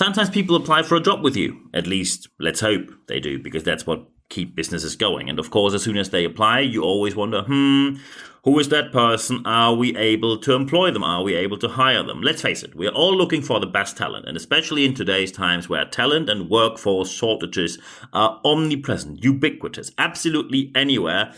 Sometimes people apply for a job with you. At least, let's hope they do, because that's what keep businesses going. And of course, as soon as they apply, you always wonder, who is that person? Are we able to employ them? Are we able to hire them? Let's face it, we're all looking for the best talent. And especially in today's times where talent and workforce shortages are omnipresent, ubiquitous, absolutely anywhere,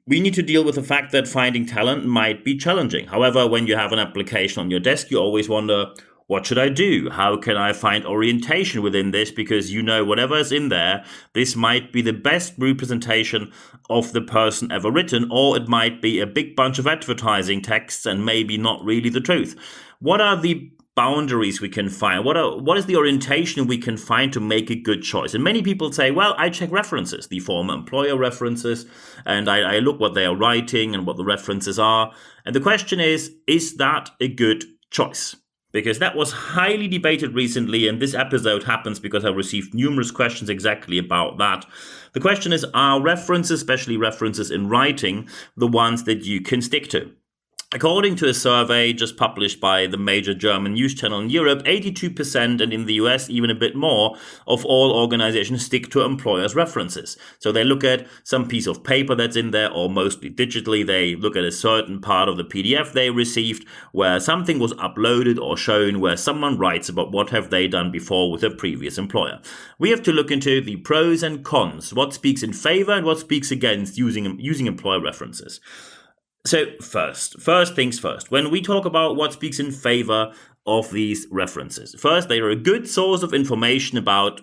we need to deal with the fact that finding talent might be challenging. However, when you have an application on your desk, you always wonder, what should I do? How can I find orientation within this? Because whatever is in there, this might be the best representation of the person ever written, or it might be a big bunch of advertising texts and maybe not really the truth. What are the boundaries we can find? What is the orientation we can find to make a good choice? And many people say, well, I check references, the former employer references, and I look what they are writing and what the references are. And the question is that a good choice? Because that was highly debated recently, and this episode happens because I received numerous questions exactly about that. The question is, are references, especially references in writing, the ones that you can stick to? According to a survey just published by the major German news channel in Europe, 82%, and in the US even a bit more, of all organizations stick to employers' references. So they look at some piece of paper that's in there, or mostly digitally. They look at a certain part of the PDF they received where something was uploaded or shown where someone writes about what have they done before with a previous employer. We have to look into the pros and cons, what speaks in favor and what speaks against using employer references. So first things first, when we talk about what speaks in favor of these references, first, they are a good source of information about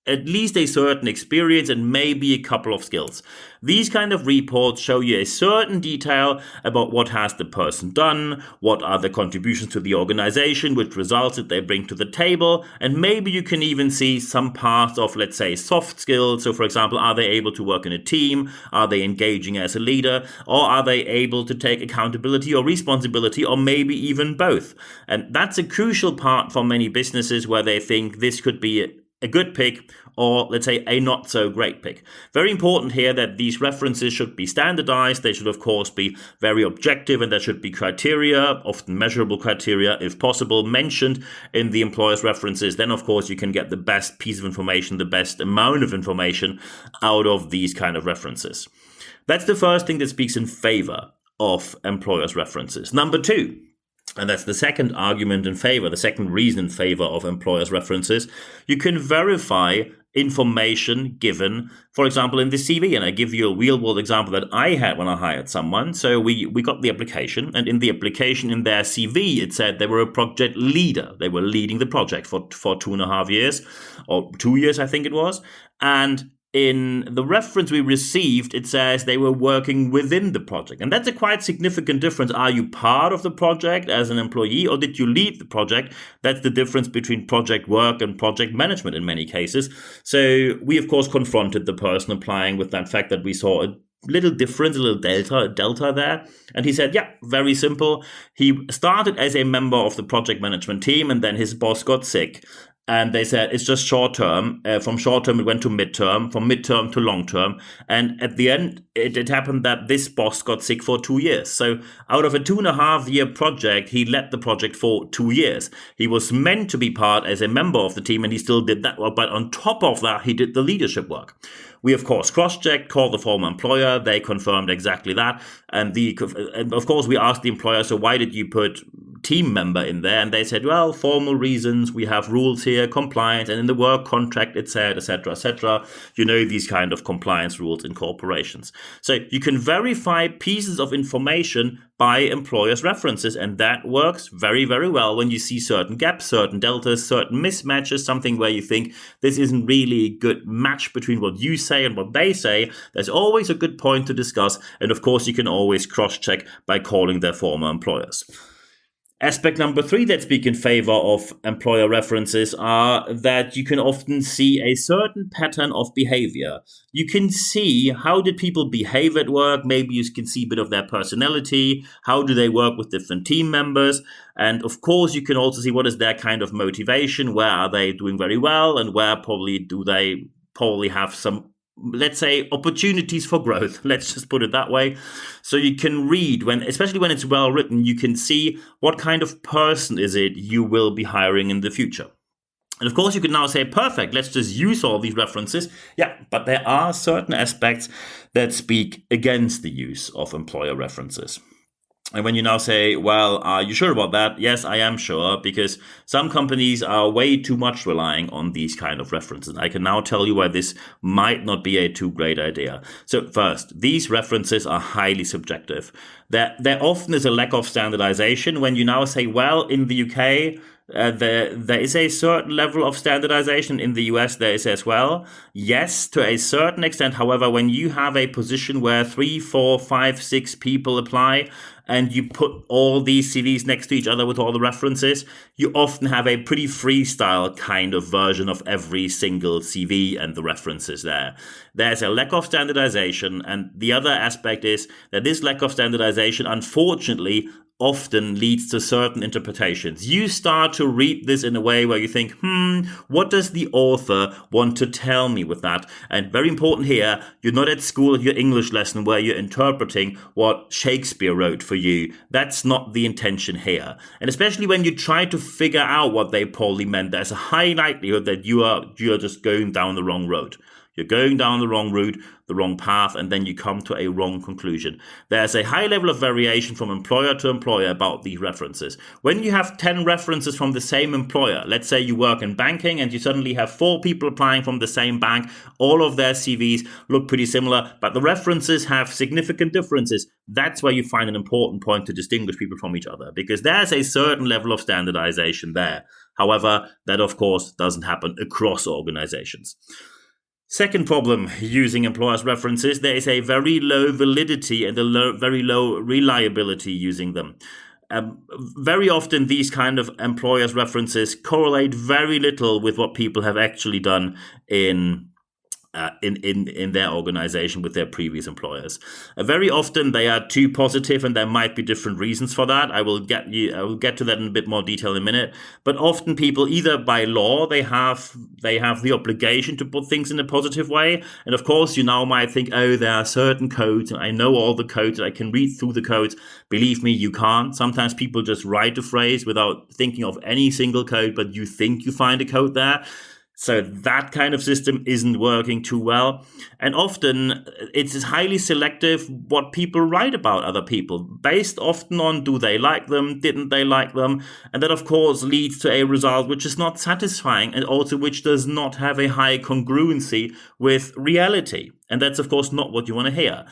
at least a certain experience and maybe a couple of skills. These kind of reports show you a certain detail about what has the person done, what are the contributions to the organization, which results that they bring to the table, and maybe you can even see some parts of, let's say, soft skills. So, for example, are they able to work in a team? Are they engaging as a leader? Or are they able to take accountability or responsibility, or maybe even both? And that's a crucial part for many businesses where they think this could be a good pick, or let's say a not so great pick. Very important here that these references should be standardized. They should, of course, be very objective, and there should be criteria, often measurable criteria, if possible, mentioned in the employer's references. Then, of course, you can get the best piece of information, the best amount of information out of these kind of references. That's the first thing that speaks in favor of employers' references. Number two, and that's the second argument in favor, the second reason in favor of employers' references, you can verify information given, for example, in the CV. And I give you a real-world example that I had when I hired someone. So we got the application, and in the application, in their CV, it said they were a project leader. They were leading the project for 2.5 years, or 2 years, I think it was. And in the reference we received, it says they were working within the project. And that's a quite significant difference. Are you part of the project as an employee, or did you lead the project? That's the difference between project work and project management in many cases. So we, of course, confronted the person applying with that fact that we saw a little difference, a little delta there. And he said, yeah, very simple. He started as a member of the project management team, and then his boss got sick. And they said it's just short term. From short term, it went to midterm, from midterm to long term. And at the end, it happened that this boss got sick for 2 years. So out of a 2.5-year project, he led the project for 2 years. He was meant to be part as a member of the team, and he still did that work. But on top of that, he did the leadership work. We, of course, cross-checked, called the former employer. They confirmed exactly that. And of course, we asked the employer, so why did you put team member in there? And they said, well, formal reasons. We have rules here, compliance, and in the work contract, it said, etc., etc. You know, these kind of compliance rules in corporations. So you can verify pieces of information by employers' references, and that works very, very well when you see certain gaps, certain deltas, certain mismatches, something where you think this isn't really a good match between what you say and what they say. There's always a good point to discuss, and of course you can always cross-check by calling their former employers. Aspect number 3 that speak in favor of employer references are that you can often see a certain pattern of behavior. You can see how did people behave at work. Maybe you can see a bit of their personality. How do they work with different team members? And of course, you can also see what is their kind of motivation. Where are they doing very well, and where do they have some, let's say, opportunities for growth. Let's just put it that way. So you can read, especially when it's well written, you can see what kind of person is it you will be hiring in the future. And of course, you could now say, perfect, let's just use all these references. Yeah, but there are certain aspects that speak against the use of employer references. And when you now say, well, are you sure about that? Yes, I am sure, because some companies are way too much relying on these kind of references. I can now tell you why this might not be a too great idea. So first, these references are highly subjective. There often is a lack of standardization when you now say, well, in the UK, there is a certain level of standardization. In the US, there is as well. Yes, to a certain extent. However, when you have a position where 3, 4, 5, 6 people apply, and you put all these CVs next to each other with all the references, you often have a pretty freestyle kind of version of every single CV and the references there. There's a lack of standardization, and the other aspect is that this lack of standardization, unfortunately, often leads to certain interpretations. You start to read this in a way where you think, what does the author want to tell me with that? And very important here, you're not at school at your English lesson where you're interpreting what Shakespeare wrote for you. That's not the intention here. And especially when you try to figure out what they probably meant, there's a high likelihood that you are just going down the wrong road. You're going down the wrong route, the wrong path, and then you come to a wrong conclusion. There's a high level of variation from employer to employer about these references. When you have 10 references from the same employer, let's say you work in banking and you suddenly have 4 people applying from the same bank, all of their CVs look pretty similar, but the references have significant differences. That's where you find an important point to distinguish people from each other, because there's a certain level of standardization there. However, that of course doesn't happen across organizations. Second problem using employers' references, there is a very low validity and very low reliability using them. Very often these kind of employers' references correlate very little with what people have actually done in their organization with their previous employers. Very often they are too positive, and there might be different reasons for that. I will get to that in a bit more detail in a minute. But often people, either by law, they have the obligation to put things in a positive way. And of course, you now might think, oh, there are certain codes, and I know all the codes, I can read through the codes. Believe me, you can't. Sometimes people just write a phrase without thinking of any single code, but you think you find a code there. So that kind of system isn't working too well. And often it's highly selective what people write about other people, based often on do they like them, didn't they like them? And that, of course, leads to a result which is not satisfying, and also which does not have a high congruency with reality. And that's, of course, not what you want to hear.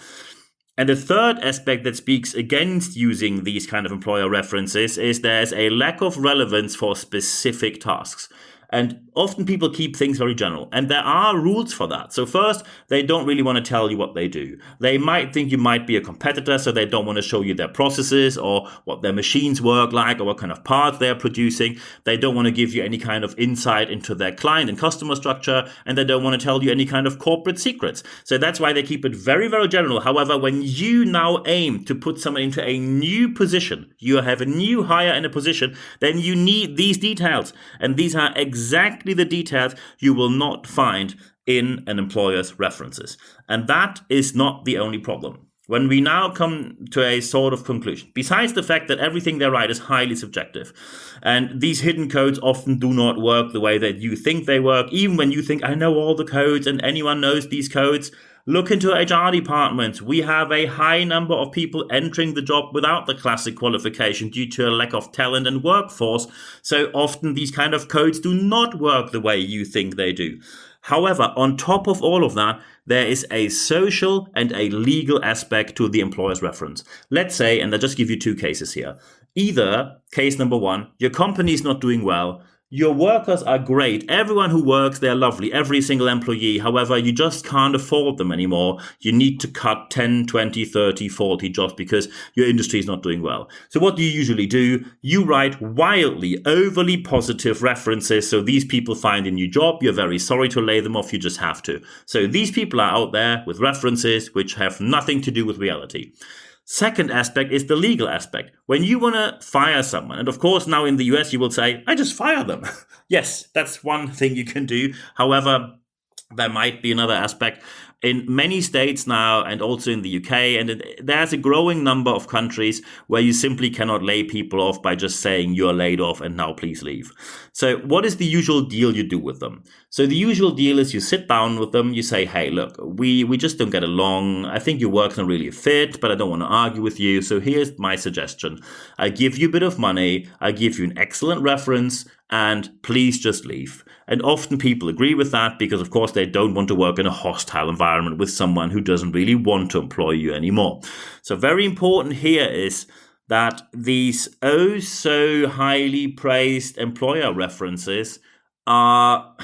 And the third aspect that speaks against using these kind of employer references is there's a lack of relevance for specific tasks. And often people keep things very general, and there are rules for that. So first, they don't really want to tell you what they do. They might think you might be a competitor, so they don't want to show you their processes or what their machines work like or what kind of parts they're producing. They don't want to give you any kind of insight into their client and customer structure, and they don't want to tell you any kind of corporate secrets. So that's why they keep it very, very general. However, when you now aim to put someone into a new position, you have a new hire in a position, then you need these details. And these are exactly the details you will not find in an employer's references. And that is not the only problem. When we now come to a sort of conclusion, besides the fact that everything they write is highly subjective, and these hidden codes often do not work the way that you think they work, even when you think, I know all the codes and anyone knows these codes. Look into HR departments. We have a high number of people entering the job without the classic qualification due to a lack of talent and workforce. So often these kind of codes do not work the way you think they do. However, on top of all of that, there is a social and a legal aspect to the employer's reference. Let's say, and I'll just give you 2 cases here. Either case number 1, your company is not doing well. Your workers are great. Everyone who works, they're lovely. Every single employee. However, you just can't afford them anymore. You need to cut 10, 20, 30, 40 jobs because your industry is not doing well. So what do you usually do? You write wildly, overly positive references. So these people find a new job. You're very sorry to lay them off. You just have to. So these people are out there with references which have nothing to do with reality. Second aspect is the legal aspect. When you want to fire someone, and of course now in the US you will say, I just fire them. Yes, that's one thing you can do. However, there might be another aspect. in many states now, and also in the UK, and there's a growing number of countries where you simply cannot lay people off by just saying you're laid off and now please leave. So what is the usual deal you do with them? So the usual deal is you sit down with them, you say, hey, look, we just don't get along. I think your work's not really a fit, but I don't want to argue with you. So here's my suggestion. I give you a bit of money, I give you an excellent reference, and please just leave. And often people agree with that because, of course, they don't want to work in a hostile environment with someone who doesn't really want to employ you anymore. So very important here is that these oh so highly praised employer references are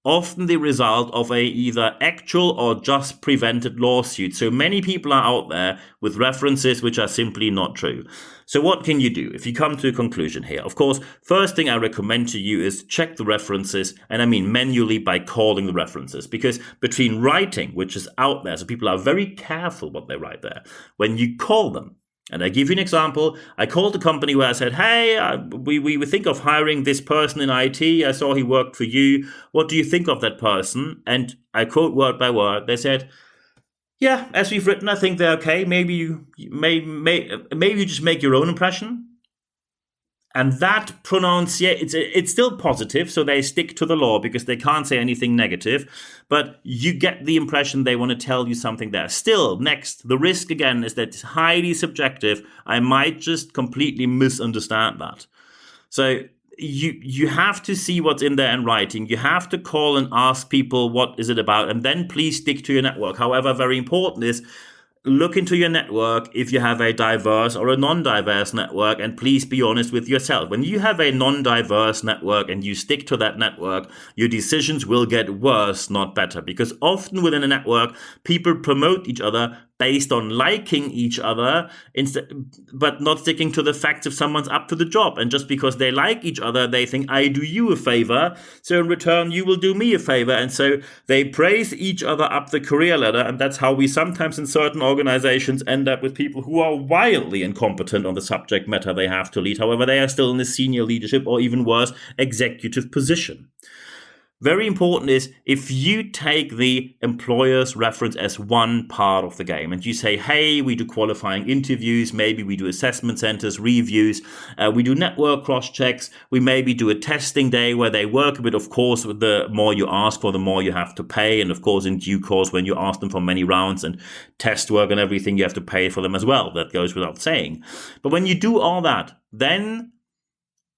often the result of a either actual or just prevented lawsuit. So many people are out there with references which are simply not true. So what can you do if you come to a conclusion here? Of course, first thing I recommend to you is check the references, and I mean manually by calling the references, because between writing, which is out there, so people are very careful what they write there, when you call them, and I give you an example. I called a company where I said, hey, we think of hiring this person in IT. I saw he worked for you. What do you think of that person? And I quote word by word. They said, yeah, as we've written, I think they're okay. Maybe you just make your own impression. And that it's still positive, so they stick to the law because they can't say anything negative, but you get the impression they want to tell you something there. Still, next, the risk again is that it's highly subjective. I might just completely misunderstand that. So you have to see what's in there in writing. You have to call and ask people what is it about, and then please stick to your network. However, very important is look into your network if you have a diverse or a non-diverse network, and please be honest with yourself. When you have a non-diverse network and you stick to that network, your decisions will get worse, not better, because often within a network, people promote each other based on liking each other, but not sticking to the facts if someone's up to the job. And just because they like each other, they think, I do you a favor, so in return, you will do me a favor. And so they praise each other up the career ladder, and that's how we sometimes in certain organizations end up with people who are wildly incompetent on the subject matter they have to lead. However, they are still in a senior leadership or even worse, executive position. Very important is if you take the employer's reference as one part of the game and you say, hey, we do qualifying interviews, maybe we do assessment centers, reviews, we do network cross-checks, we maybe do a testing day where they work a bit. Of course, the more you ask for, the more you have to pay. And of course, in due course, when you ask them for many rounds and test work and everything, you have to pay for them as well. That goes without saying. But when you do all that, then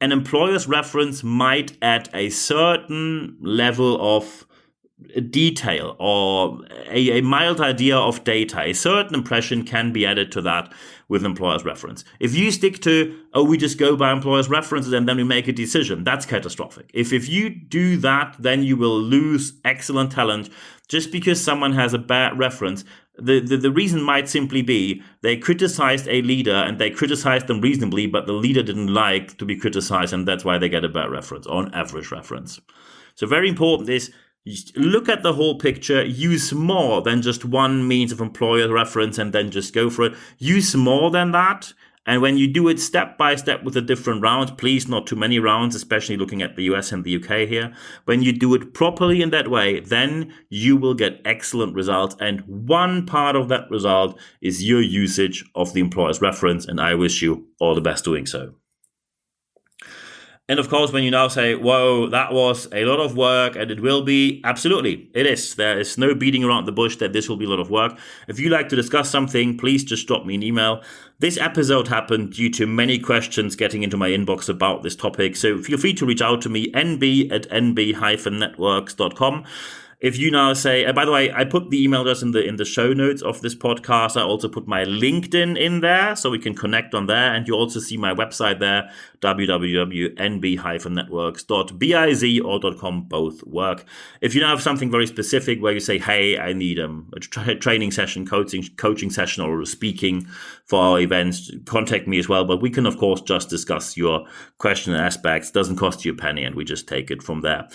an employer's reference might add a certain level of detail or a mild idea of data. A certain impression can be added to that with employer's reference. If you stick to, we just go by employer's references and then we make a decision, that's catastrophic. If you do that, then you will lose excellent talent just because someone has a bad reference. The reason might simply be they criticized a leader and they criticized them reasonably, but the leader didn't like to be criticized, and that's why they get a bad reference or an average reference. So very important is look at the whole picture, use more than just one means of employer reference and then just go for it. Use more than that. And when you do it step by step with the different rounds, please not too many rounds, especially looking at the US and the UK here. When you do it properly in that way, then you will get excellent results. And one part of that result is your usage of the employer's reference. And I wish you all the best doing so. And of course, when you now say, whoa, that was a lot of work, and it will be, absolutely, it is. There is no beating around the bush that this will be a lot of work. If you'd like to discuss something, please just drop me an email. This episode happened due to many questions getting into my inbox about this topic. So feel free to reach out to me, nb@nb-networks.com. If you now say, by the way, I put the email address in the show notes of this podcast. I also put my LinkedIn in there so we can connect on there. And you also see my website there, www.nb-networks.biz or .com, both work. If you now have something very specific where you say, hey, I need a training session, coaching session, or speaking for our events, contact me as well. But we can, of course, just discuss your question and aspects. It doesn't cost you a penny, and we just take it from there.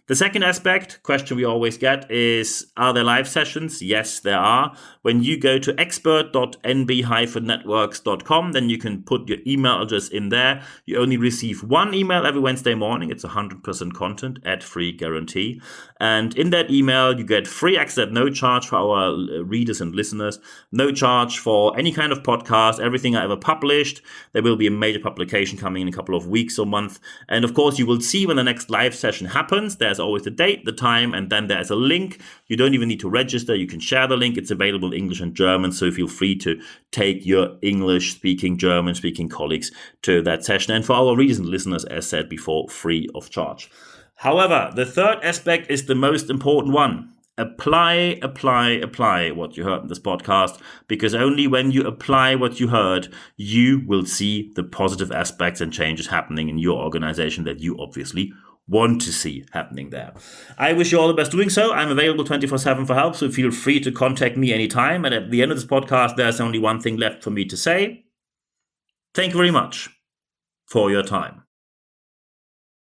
The second aspect, question we always get is, are there live sessions? Yes, there are. When you go to expert.nb-networks.com, then you can put your email address in there. You only receive one email every Wednesday morning. It's 100% content at free guarantee. And in that email, you get free access at no charge for our readers and listeners, no charge for any kind of podcast, everything I ever published. There will be a major publication coming in a couple of weeks or month. And of course, you will see when the next live session happens. There's always the date, the time, and then there's a link. You don't even need to register. You can share the link. It's available in English and German, so feel free to take your English-speaking, German-speaking colleagues to that session. And for our readers and listeners, as said before, free of charge. However, the third aspect is the most important one. Apply what you heard in this podcast, because only when you apply what you heard, you will see the positive aspects and changes happening in your organization that you obviously want to see happening there. I wish you all the best doing so. I'm available 24/7 for help, so feel free to contact me anytime. And at the end of this podcast, there's only one thing left for me to say. Thank you very much for your time.